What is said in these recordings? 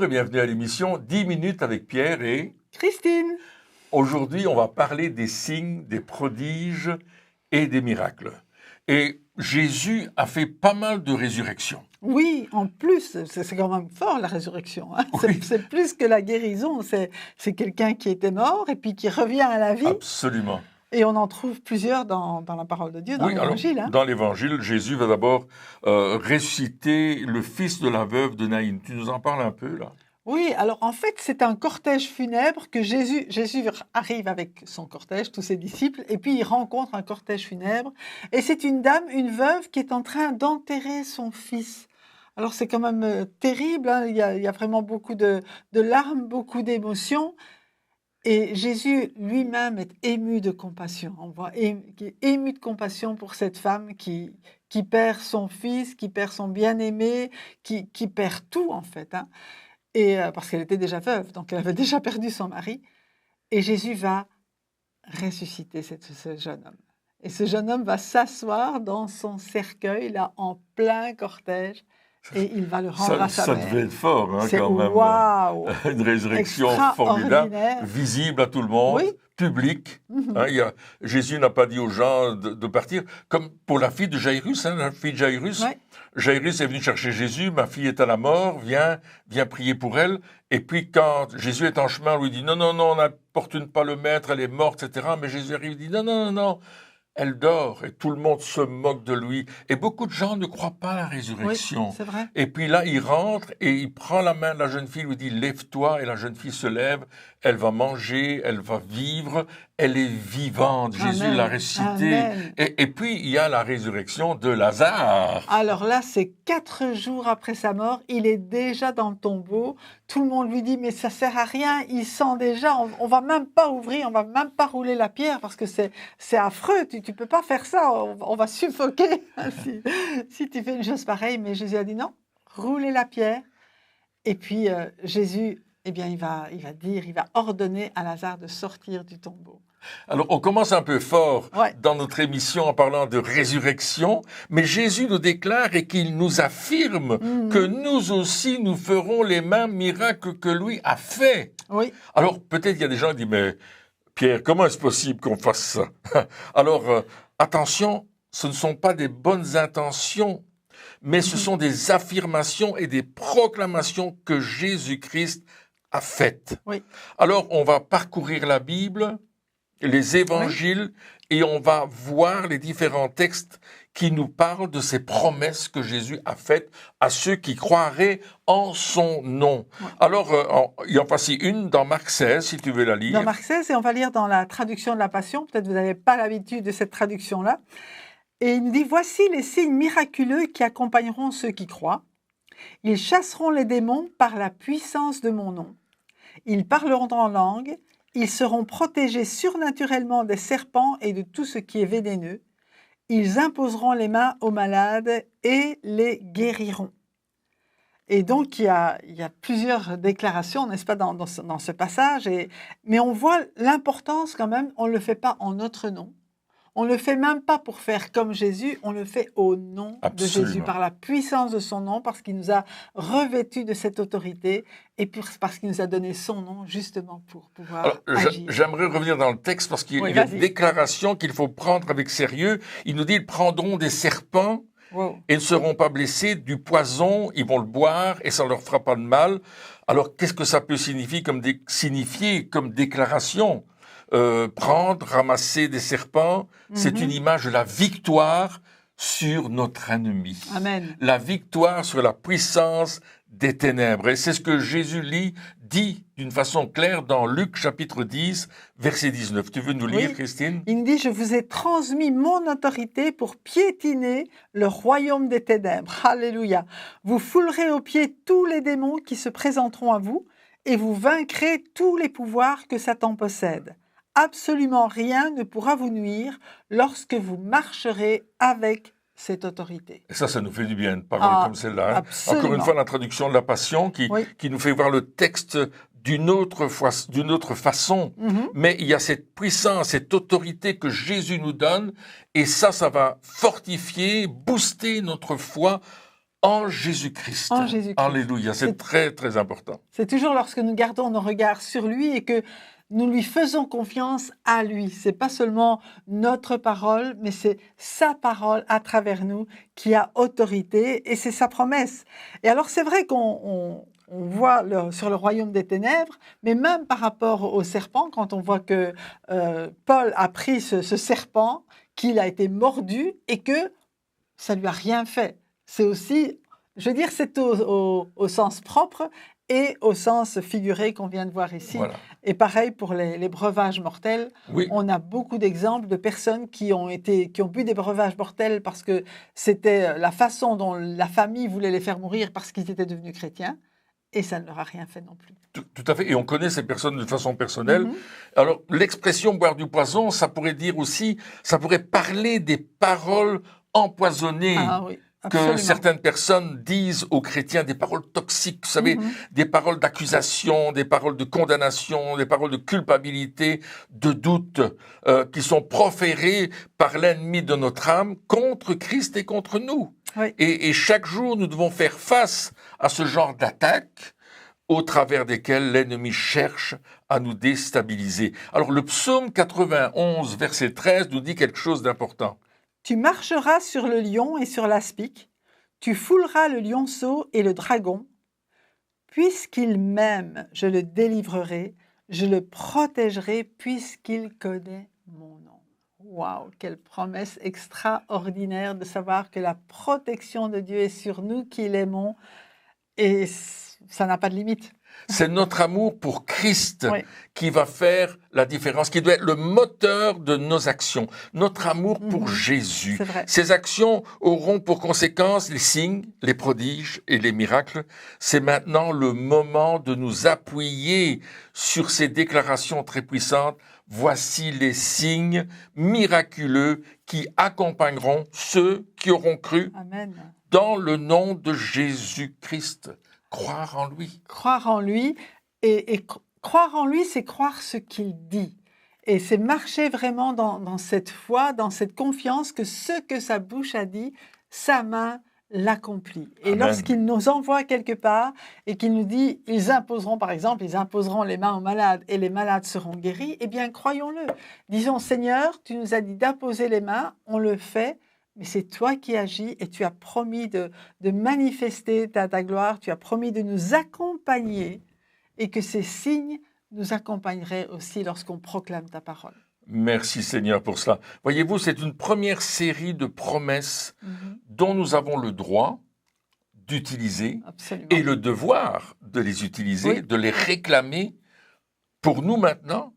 Bonjour et bienvenue à l'émission 10 minutes avec Pierre et Christine. Aujourd'hui, on va parler des signes, des prodiges et des miracles. Et Jésus a fait pas mal de résurrections. Oui, en plus, c'est quand même fort la résurrection. Hein. Oui. C'est plus que la guérison. C'est quelqu'un qui était mort et puis qui revient à la vie. Absolument. Et on en trouve plusieurs dans la parole de Dieu, dans l'Évangile. Hein. Dans l'Évangile, Jésus va d'abord ressusciter le fils de la veuve de Naïn. Tu nous en parles un peu là? Oui, alors en fait, c'est un cortège funèbre que Jésus arrive avec son cortège, tous ses disciples, et puis il rencontre un cortège funèbre. Et c'est une dame, une veuve, qui est en train d'enterrer son fils. Alors c'est quand même terrible, hein. Il y a vraiment beaucoup de larmes, beaucoup d'émotions. Et Jésus lui-même est ému de compassion. On voit qui est ému de compassion pour cette femme qui perd son fils, qui perd son bien-aimé, qui perd tout en fait. Hein. Et parce qu'elle était déjà veuve, donc elle avait déjà perdu son mari. Et Jésus va ressusciter ce jeune homme. Et ce jeune homme va s'asseoir dans son cercueil, là, en plein cortège, et il va le rendre à sa mère. Ça devait être fort, hein, c'est quand même. Waouh, une résurrection formidable, visible à tout le monde, oui. publique. Hein, Jésus n'a pas dit aux gens de partir, comme pour la fille de Jairus, hein, la fille de Jairus. Ouais. Jairus est venu chercher Jésus, ma fille est à la mort, viens prier pour elle. Et puis quand Jésus est en chemin, on lui dit non, n'importune pas le maître, elle est morte, etc. Mais Jésus arrive et dit non. Elle dort et tout le monde se moque de lui. Et beaucoup de gens ne croient pas à la résurrection. Oui, c'est vrai. Et puis là, il rentre et il prend la main de la jeune fille, lui dit « Lève-toi » et la jeune fille se lève. Elle va manger, elle va vivre, elle est vivante. Amen. Jésus l'a ressuscitée. Et puis, il y a la résurrection de Lazare. Alors là, c'est 4 jours après sa mort. Il est déjà dans le tombeau. Tout le monde lui dit « Mais ça sert à rien. Il sent déjà. On va même pas ouvrir, on va même pas rouler la pierre parce que c'est affreux. Tu peux pas faire ça. On va suffoquer si tu fais une chose pareille. » Mais Jésus a dit « Non, roulez la pierre. » Et puis Jésus, eh bien, il va ordonner à Lazare de sortir du tombeau. Alors, on commence un peu fort dans notre émission en parlant de résurrection, mais Jésus nous déclare et qu'il nous affirme que nous aussi, nous ferons les mêmes miracles que lui a fait. Oui. Alors, peut-être il y a des gens qui disent, mais Pierre, comment est-ce possible qu'on fasse ça? Alors, attention, ce ne sont pas des bonnes intentions, mais ce sont des affirmations et des proclamations que Jésus-Christ a faites. Oui. Alors, on va parcourir la Bible, les évangiles, et on va voir les différents textes qui nous parlent de ces promesses que Jésus a faites à ceux qui croiraient en son nom. Ouais. Alors, il y en voici une dans Marc 16, si tu veux la lire. Dans Marc 16, et on va lire dans la traduction de la Passion. Peut-être vous n'avez pas l'habitude de cette traduction-là. Et il nous dit « Voici les signes miraculeux qui accompagneront ceux qui croient. Ils chasseront les démons par la puissance de mon nom. Ils parleront en langue. Ils seront protégés surnaturellement des serpents et de tout ce qui est vénéneux. Ils imposeront les mains aux malades et les guériront. » Et donc, il y a plusieurs déclarations, n'est-ce pas, dans ce passage. Mais on voit l'importance quand même, on ne le fait pas en notre nom. On ne le fait même pas pour faire comme Jésus, on le fait au nom de Jésus, par la puissance de son nom, parce qu'il nous a revêtus de cette autorité et parce qu'il nous a donné son nom justement pour pouvoir agir. J'aimerais revenir dans le texte parce qu'il y a une déclaration qu'il faut prendre avec sérieux. Il nous dit, ils prendront des serpents et ne seront pas blessés, du poison, ils vont le boire et ça ne leur fera pas de mal. Alors, qu'est-ce que ça peut signifier comme déclaration? Prendre, ramasser des serpents, c'est une image de la victoire sur notre ennemi. Amen. La victoire sur la puissance des ténèbres. Et c'est ce que Jésus dit d'une façon claire dans Luc chapitre 10, verset 19. Tu veux nous lire, Christine? Il nous dit « Je vous ai transmis mon autorité pour piétiner le royaume des ténèbres. » Alléluia. « Vous foulerez aux pieds tous les démons qui se présenteront à vous et vous vaincrez tous les pouvoirs que Satan possède. Absolument rien ne pourra vous nuire lorsque vous marcherez avec cette autorité. » Et ça nous fait du bien de parler comme celle-là. Hein. Encore une fois, la traduction de la Passion qui nous fait voir le texte d'une autre façon. Mais il y a cette puissance, cette autorité que Jésus nous donne, et ça va fortifier, booster notre foi En Jésus-Christ. En Jésus-Christ. Alléluia, c'est très, très important. C'est toujours lorsque nous gardons nos regards sur lui et que nous lui faisons confiance à lui. C'est pas seulement notre parole, mais c'est sa parole à travers nous qui a autorité et c'est sa promesse. Et alors c'est vrai qu'on voit sur le royaume des ténèbres, mais même par rapport au serpent, quand on voit que Paul a pris ce serpent, qu'il a été mordu et que ça lui a rien fait. C'est aussi, je veux dire, c'est au sens propre et au sens figuré qu'on vient de voir ici. Voilà. Et pareil pour les breuvages mortels. Oui. On a beaucoup d'exemples de personnes qui ont bu des breuvages mortels parce que c'était la façon dont la famille voulait les faire mourir parce qu'ils étaient devenus chrétiens. Et ça ne leur a rien fait non plus. Tout à fait. Et on connaît ces personnes de façon personnelle. Alors, l'expression boire du poison, ça pourrait dire aussi, ça pourrait parler des paroles empoisonnées. Ah oui. Absolument. Que certaines personnes disent aux chrétiens, des paroles toxiques, vous savez, des paroles d'accusation, des paroles de condamnation, des paroles de culpabilité, de doute, qui sont proférées par l'ennemi de notre âme contre Christ et contre nous. Oui. Et chaque jour, nous devons faire face à ce genre d'attaques au travers desquelles l'ennemi cherche à nous déstabiliser. Alors, le psaume 91, verset 13, nous dit quelque chose d'important. Tu marcheras sur le lion et sur l'aspic, tu fouleras le lionceau et le dragon. Puisqu'il m'aime, je le délivrerai, je le protégerai puisqu'il connaît mon nom. Waouh, quelle promesse extraordinaire de savoir que la protection de Dieu est sur nous qui l'aimons et ça n'a pas de limite. C'est notre amour pour Christ oui. qui va faire la différence, qui doit être le moteur de nos actions. Notre amour pour Jésus. C'est vrai. Ces actions auront pour conséquence les signes, les prodiges et les miracles. C'est maintenant le moment de nous appuyer sur ces déclarations très puissantes. Voici les signes miraculeux qui accompagneront ceux qui auront cru. Amen. Dans le nom de Jésus-Christ. Croire en lui. Croire en lui. Et croire en lui, c'est croire ce qu'il dit. Et c'est marcher vraiment dans cette foi, dans cette confiance que ce que sa bouche a dit, sa main l'accomplit. Et Amen. Lorsqu'il nous envoie quelque part et qu'il nous dit, ils imposeront, par exemple, ils imposeront les mains aux malades et les malades seront guéris, eh bien, croyons-le. Disons, Seigneur, tu nous as dit d'apposer les mains, on le fait. Mais c'est toi qui agis et tu as promis de manifester ta gloire, tu as promis de nous accompagner et que ces signes nous accompagneraient aussi lorsqu'on proclame ta parole. Merci Seigneur pour cela. Voyez-vous, c'est une première série de promesses dont nous avons le droit d'utiliser et le devoir de les utiliser, de les réclamer pour nous maintenant,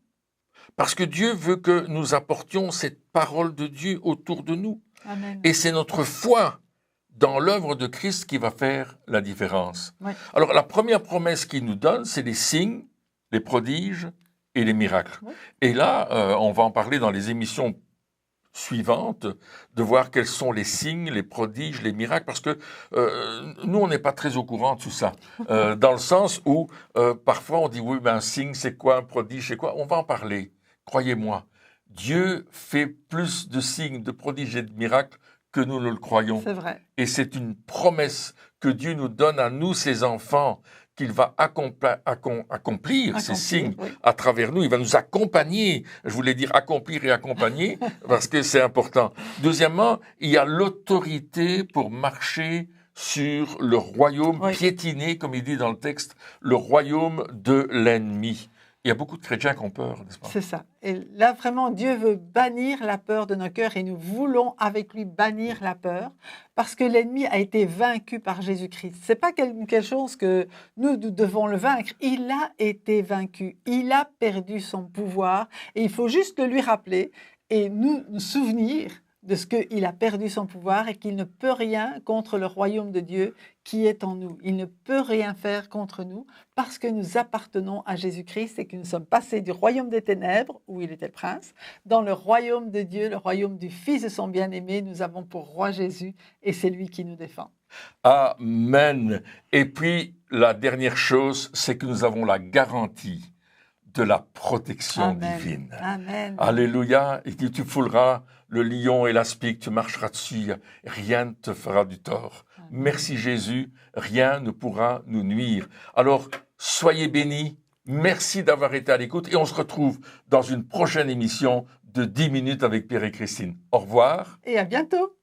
parce que Dieu veut que nous apportions cette parole de Dieu autour de nous. Amen. Et c'est notre foi dans l'œuvre de Christ qui va faire la différence. Oui. Alors, la première promesse qu'il nous donne, c'est les signes, les prodiges et les miracles. Oui. Et là, on va en parler dans les émissions suivantes, de voir quels sont les signes, les prodiges, les miracles, parce que nous, on n'est pas très au courant de tout ça, dans le sens où parfois on dit, oui, ben, un signe, c'est quoi, un prodige, c'est quoi? On va en parler, croyez-moi. Dieu fait plus de signes, de prodiges et de miracles que nous ne le croyons. C'est vrai. Et c'est une promesse que Dieu nous donne à nous, ses enfants, qu'il va accomplir ces signes à travers nous. Il va nous accompagner. Je voulais dire accomplir et accompagner parce que c'est important. Deuxièmement, il y a l'autorité pour marcher sur le royaume, piétiner, comme il dit dans le texte, le royaume de l'ennemi. Il y a beaucoup de chrétiens qui ont peur, n'est-ce pas? C'est ça. Et là, vraiment, Dieu veut bannir la peur de nos cœurs et nous voulons avec lui bannir la peur parce que l'ennemi a été vaincu par Jésus-Christ. Ce n'est pas quelque chose que nous devons le vaincre. Il a été vaincu. Il a perdu son pouvoir et il faut juste le lui rappeler et nous souvenir de ce qu'il a perdu son pouvoir et qu'il ne peut rien contre le royaume de Dieu qui est en nous. Il ne peut rien faire contre nous parce que nous appartenons à Jésus-Christ et que nous sommes passés du royaume des ténèbres, où il était le prince, dans le royaume de Dieu, le royaume du Fils de son bien-aimé. Nous avons pour roi Jésus et c'est lui qui nous défend. Amen. Et puis, la dernière chose, c'est que nous avons la garantie de la protection divine. Amen. Alléluia. Il dit, tu fouleras le lion et l'aspic, tu marcheras dessus, rien ne te fera du tort. Merci Jésus, rien ne pourra nous nuire. Alors, soyez bénis. Merci d'avoir été à l'écoute et on se retrouve dans une prochaine émission de 10 minutes avec Pierre et Christine. Au revoir. Et à bientôt.